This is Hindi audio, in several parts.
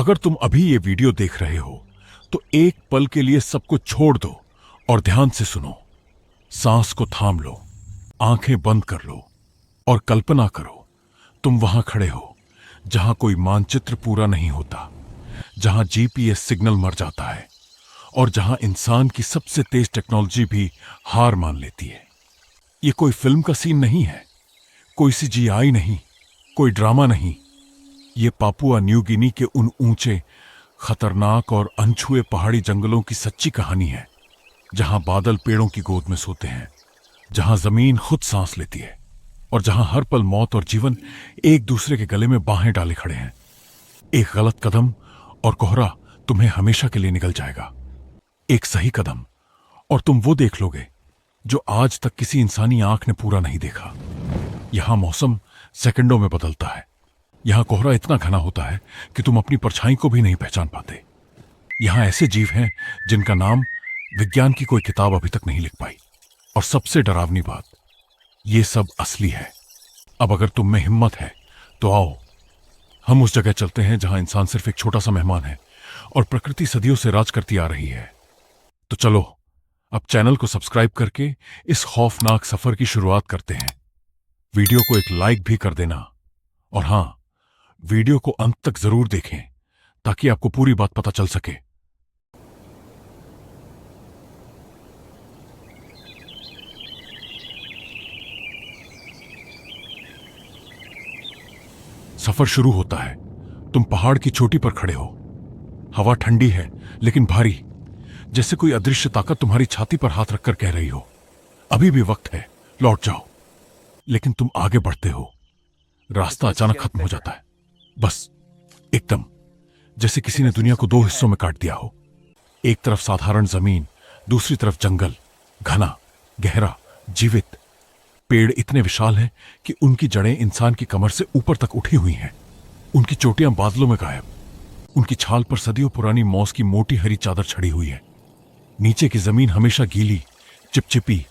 अगर तुम अभी ये वीडियो देख रहे हो तो एक पल के लिए सब कुछ छोड़ दो और ध्यान से सुनो। सांस को थाम लो, आंखें बंद कर लो और कल्पना करो तुम वहां खड़े हो जहां कोई मानचित्र पूरा नहीं होता, जहां जीपीएस सिग्नल मर जाता है और जहां इंसान की सबसे तेज टेक्नोलॉजी भी हार मान लेती है। ये कोई फिल्म का सीन नहीं है, कोई सीजीआई नहीं, कोई ड्रामा नहीं। ये पापुआ न्यू गिनी के उन ऊंचे, खतरनाक और अनछुए पहाड़ी जंगलों की सच्ची कहानी है, जहां बादल पेड़ों की गोद में सोते हैं, जहां जमीन खुद सांस लेती है और जहां हर पल मौत और जीवन एक दूसरे के गले में बाहें डाले खड़े हैं। एक गलत कदम और कोहरा तुम्हें हमेशा के लिए निगल जाएगा। एक सही कदम और तुम वो देख लोगे जो आज तक किसी इंसानी आंख ने पूरा नहीं देखा। यहां मौसम सेकंडों में बदलता है, यहां कोहरा इतना घना होता है कि तुम अपनी परछाई को भी नहीं पहचान पाते। यहां ऐसे जीव हैं जिनका नाम विज्ञान की कोई किताब अभी तक नहीं लिख पाई। और सबसे डरावनी बात, ये सब असली है। अब अगर तुम में हिम्मत है तो आओ, हम उस जगह चलते हैं जहां इंसान सिर्फ एक छोटा सा मेहमान है और प्रकृति सदियों से राज करती आ रही है। तो चलो अब चैनल को सब्सक्राइब करके इस खौफनाक सफर की शुरुआत करते हैं। वीडियो को एक लाइक भी कर देना और हां, वीडियो को अंत तक जरूर देखें ताकि आपको पूरी बात पता चल सके। सफर शुरू होता है। तुम पहाड़ की चोटी पर खड़े हो। हवा ठंडी है लेकिन भारी, जैसे कोई अदृश्य ताकत तुम्हारी छाती पर हाथ रखकर कह रही हो, अभी भी वक्त है, लौट जाओ। लेकिन तुम आगे बढ़ते हो, रास्ता अचानक खत्म हो जाता है। बस एकदम, जैसे किसी ने दुनिया को दो हिस्सों में काट दिया हो। एक तरफ साधारण जमीन, दूसरी तरफ जंगल, घना, गहरा, जीवित। पेड़ इतने विशाल हैं कि उनकी जड़ें इंसान की कमर से ऊपर तक उठी हुई हैं। उनकी चोटियां बादलों में गायब, उनकी छाल पर सदियों पुरानी मौस की मोटी हरी चादर छड़ी हुई है। नीचे की जमीन हमेशा गीली, चिपचिपी,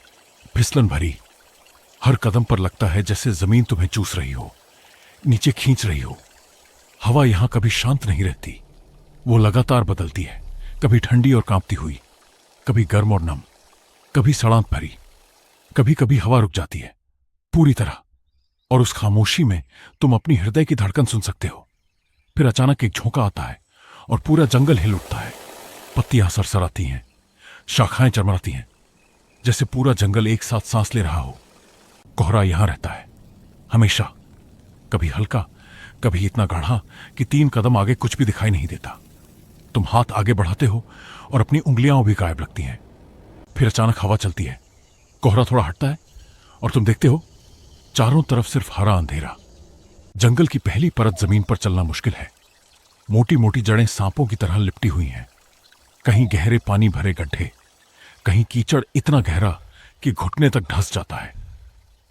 फिसलन भरी। हर कदम पर लगता है जैसे जमीन तुम्हें चूस रही हो, नीचे खींच रही हो। हवा यहां कभी शांत नहीं रहती, वो लगातार बदलती है, कभी ठंडी और कांपती हुई, कभी गर्म और नम, कभी सड़ांत भरी। कभी कभी हवा रुक जाती है पूरी तरह और उस खामोशी में तुम अपनी हृदय की धड़कन सुन सकते हो। फिर अचानक एक झोंका आता है और पूरा जंगल हिल उठता है। पत्तियां सरसराती हैं, शाखाएं चरमराती हैं, जैसे पूरा जंगल एक साथ सांस ले रहा हो। कोहरा यहां रहता है हमेशा, कभी हल्का, कभी इतना गाढ़ा कि 3 कदम आगे कुछ भी दिखाई नहीं देता। तुम हाथ आगे बढ़ाते हो और अपनी उंगलियां भी गायब लगती हैं। फिर अचानक हवा चलती है, कोहरा थोड़ा हटता है और तुम देखते हो चारों तरफ सिर्फ हरा अंधेरा। जंगल की पहली परत जमीन पर चलना मुश्किल है। मोटी मोटी जड़ें सांपों की तरह लिपटी हुई हैं। कहीं गहरे पानी भरे गड्ढे, कहीं कीचड़ इतना गहरा कि घुटने तक धंस जाता है।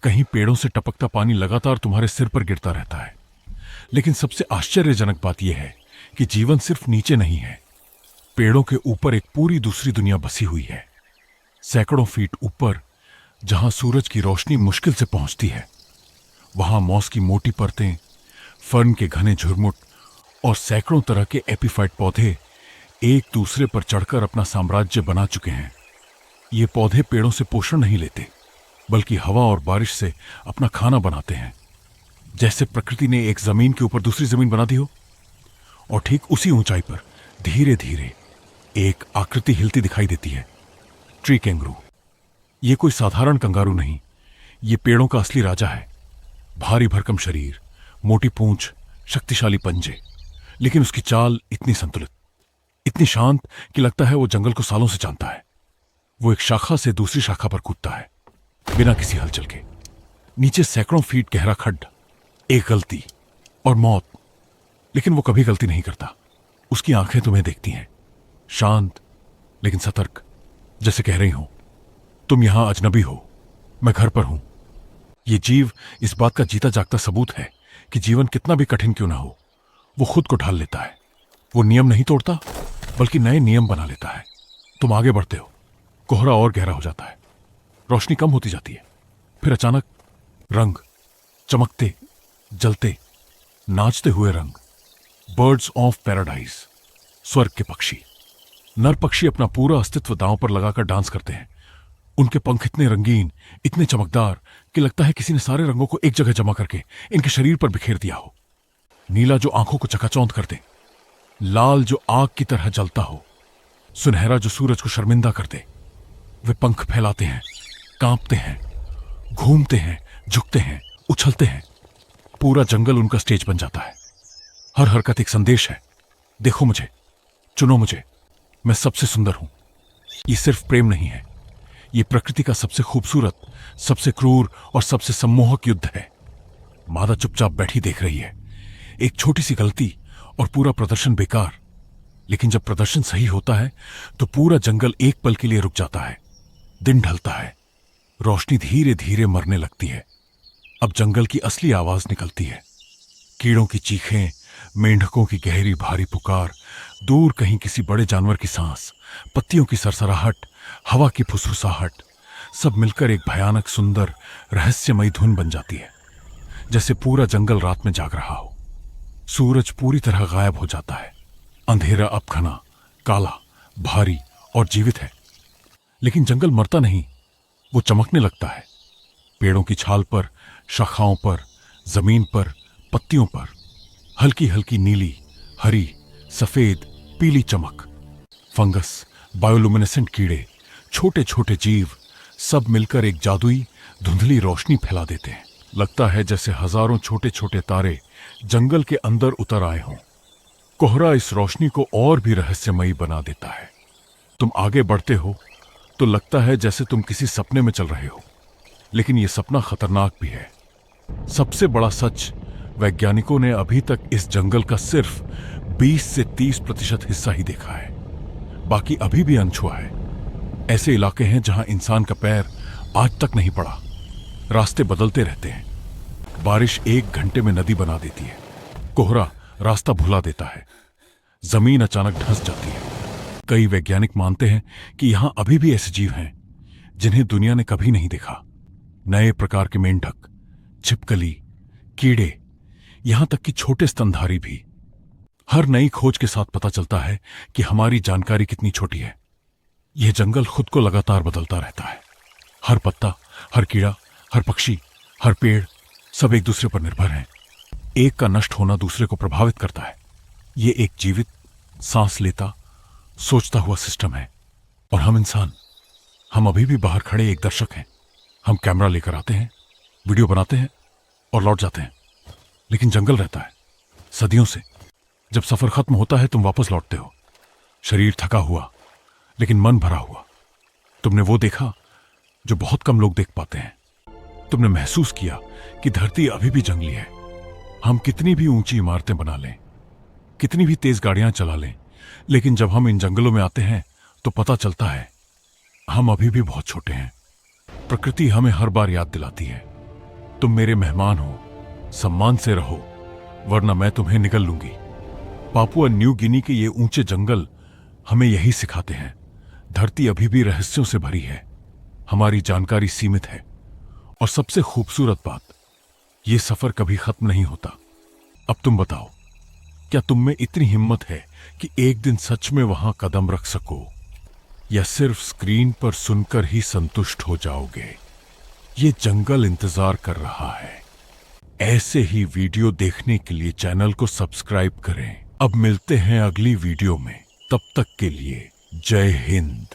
कहीं पेड़ों से टपकता पानी लगातार तुम्हारे सिर पर गिरता रहता है। लेकिन सबसे आश्चर्यजनक बात यह है कि जीवन सिर्फ नीचे नहीं है, पेड़ों के ऊपर एक पूरी दूसरी दुनिया बसी हुई है। सैकड़ों फीट ऊपर, जहां सूरज की रोशनी मुश्किल से पहुंचती है, वहां मॉस की मोटी परतें, फर्न के घने झुरमुट और सैकड़ों तरह के एपीफाइट पौधे एक दूसरे पर चढ़कर अपना साम्राज्य बना चुके हैं। ये पौधे पेड़ों से पोषण नहीं लेते, बल्कि हवा और बारिश से अपना खाना बनाते हैं। जैसे प्रकृति ने एक जमीन के ऊपर दूसरी जमीन बना दी हो। और ठीक उसी ऊंचाई पर धीरे धीरे एक आकृति हिलती दिखाई देती है, ट्री कैंगरू। ये कोई साधारण कंगारू नहीं, ये पेड़ों का असली राजा है। भारी भरकम शरीर, मोटी पूंछ, शक्तिशाली पंजे, लेकिन उसकी चाल इतनी संतुलित, इतनी शांत कि लगता है वो जंगल को सालों से जानता है। वो एक शाखा से दूसरी शाखा पर कूदता है बिना किसी हलचल के। नीचे सैकड़ों फीट गहरा खड्ड, एक गलती और मौत। लेकिन वो कभी गलती नहीं करता। उसकी आंखें तुम्हें देखती हैं, शांत लेकिन सतर्क, जैसे कह रही हो, तुम यहां अजनबी हो, मैं घर पर हूं। यह जीव इस बात का जीता जागता सबूत है कि जीवन कितना भी कठिन क्यों ना हो, वो खुद को ढाल लेता है। वो नियम नहीं तोड़ता, बल्कि नए नियम बना लेता है। तुम आगे बढ़ते हो, कोहरा और गहरा हो जाता है, रोशनी कम होती जाती है। फिर अचानक रंग, चमकते, जलते, नाचते हुए रंग, बर्ड्स ऑफ पैराडाइज, स्वर्ग के पक्षी। नर पक्षी अपना पूरा अस्तित्व दांव पर लगाकर डांस करते हैं। उनके पंख इतने रंगीन, इतने चमकदार कि लगता है किसी ने सारे रंगों को एक जगह जमा करके इनके शरीर पर बिखेर दिया हो। नीला जो आंखों को चकाचौंध कर दे, लाल जो आग की तरह जलता हो, सुनहरा जो सूरज को शर्मिंदा कर दे। वे पंख फैलाते हैं, कांपते हैं, घूमते हैं, झुकते हैं, उछलते हैं। पूरा जंगल उनका स्टेज बन जाता है। हर हरकत एक संदेश है। देखो मुझे, चुनो मुझे, मैं सबसे सुंदर हूं। ये सिर्फ प्रेम नहीं है, ये प्रकृति का सबसे खूबसूरत, सबसे क्रूर और सबसे सम्मोहक युद्ध है। मादा चुपचाप बैठी देख रही है। एक छोटी सी गलती और पूरा प्रदर्शन बेकार। लेकिन जब प्रदर्शन सही होता है तो पूरा जंगल एक पल के लिए रुक जाता है। दिन ढलता है, रोशनी धीरे धीरे मरने लगती है। अब जंगल की असली आवाज निकलती है। कीड़ों की चीखें, मेंढकों की गहरी भारी पुकार, दूर कहीं किसी बड़े जानवर की सांस, पत्तियों की सरसराहट, हवा की फुसफुसाहट, सब मिलकर एक भयानक सुंदर रहस्यमयी धुन बन जाती है। जैसे पूरा जंगल रात में जाग रहा हो। सूरज पूरी तरह गायब हो जाता है। अंधेरा अब घना, काला, भारी और जीवित है। लेकिन जंगल मरता नहीं, वो चमकने लगता है। पेड़ों की छाल पर, शाखाओं पर, जमीन पर, पत्तियों पर हल्की हल्की नीली, हरी, सफेद, पीली चमक। फंगस, बायोलुमिनेसेंट कीड़े, छोटे छोटे जीव, सब मिलकर एक जादुई धुंधली रोशनी फैला देते हैं। लगता है जैसे हजारों छोटे छोटे तारे जंगल के अंदर उतर आए हों। कोहरा इस रोशनी को और भी रहस्यमयी बना देता है। तुम आगे बढ़ते हो तो लगता है जैसे तुम किसी सपने में चल रहे हो। लेकिन यह सपना खतरनाक भी है। सबसे बड़ा सच, वैज्ञानिकों ने अभी तक इस जंगल का सिर्फ 20 से 30% हिस्सा ही देखा है। बाकी अभी भी अनछुआ है। ऐसे इलाके हैं जहां इंसान का पैर आज तक नहीं पड़ा। रास्ते बदलते रहते हैं। बारिश 1 घंटे में नदी बना देती है। कोहरा रास्ता भुला देता है। जमीन अचानक धंस जाती है। कई वैज्ञानिक मानते हैं कि यहां अभी भी ऐसे जीव हैं जिन्हें दुनिया ने कभी नहीं देखा। नए प्रकार के मेंढक, छिपकली, कीड़े, यहां तक कि छोटे स्तनधारी भी। हर नई खोज के साथ पता चलता है कि हमारी जानकारी कितनी छोटी है। यह जंगल खुद को लगातार बदलता रहता है। हर पत्ता, हर कीड़ा, हर पक्षी, हर पेड़, सब एक दूसरे पर निर्भर हैं। एक का नष्ट होना दूसरे को प्रभावित करता है। यह एक जीवित, सांस लेता, सोचता हुआ सिस्टम है। और हम इंसान, हम अभी भी बाहर खड़े एक दर्शक हैं। हम कैमरा लेकर आते हैं, वीडियो बनाते हैं और लौट जाते हैं। लेकिन जंगल रहता है सदियों से। जब सफर खत्म होता है तुम वापस लौटते हो, शरीर थका हुआ लेकिन मन भरा हुआ। तुमने वो देखा जो बहुत कम लोग देख पाते हैं। तुमने महसूस किया कि धरती अभी भी जंगली है। हम कितनी भी ऊंची इमारतें बना लें, कितनी भी तेज गाड़ियां चला लें, लेकिन जब हम इन जंगलों में आते हैं तो पता चलता है हम अभी भी बहुत छोटे हैं। प्रकृति हमें हर बार याद दिलाती है, तुम मेरे मेहमान हो, सम्मान से रहो वरना मैं तुम्हें निगल लूंगी। पापुआ न्यू गिनी के ये ऊंचे जंगल हमें यही सिखाते हैं। धरती अभी भी रहस्यों से भरी है। हमारी जानकारी सीमित है। और सबसे खूबसूरत बात, यह सफर कभी खत्म नहीं होता। अब तुम बताओ, क्या तुम में इतनी हिम्मत है कि एक दिन सच में वहां कदम रख सको, या सिर्फ स्क्रीन पर सुनकर ही संतुष्ट हो जाओगे? ये जंगल इंतजार कर रहा है। ऐसे ही वीडियो देखने के लिए चैनल को सब्सक्राइब करें। अब मिलते हैं अगली वीडियो में। तब तक के लिए जय हिंद।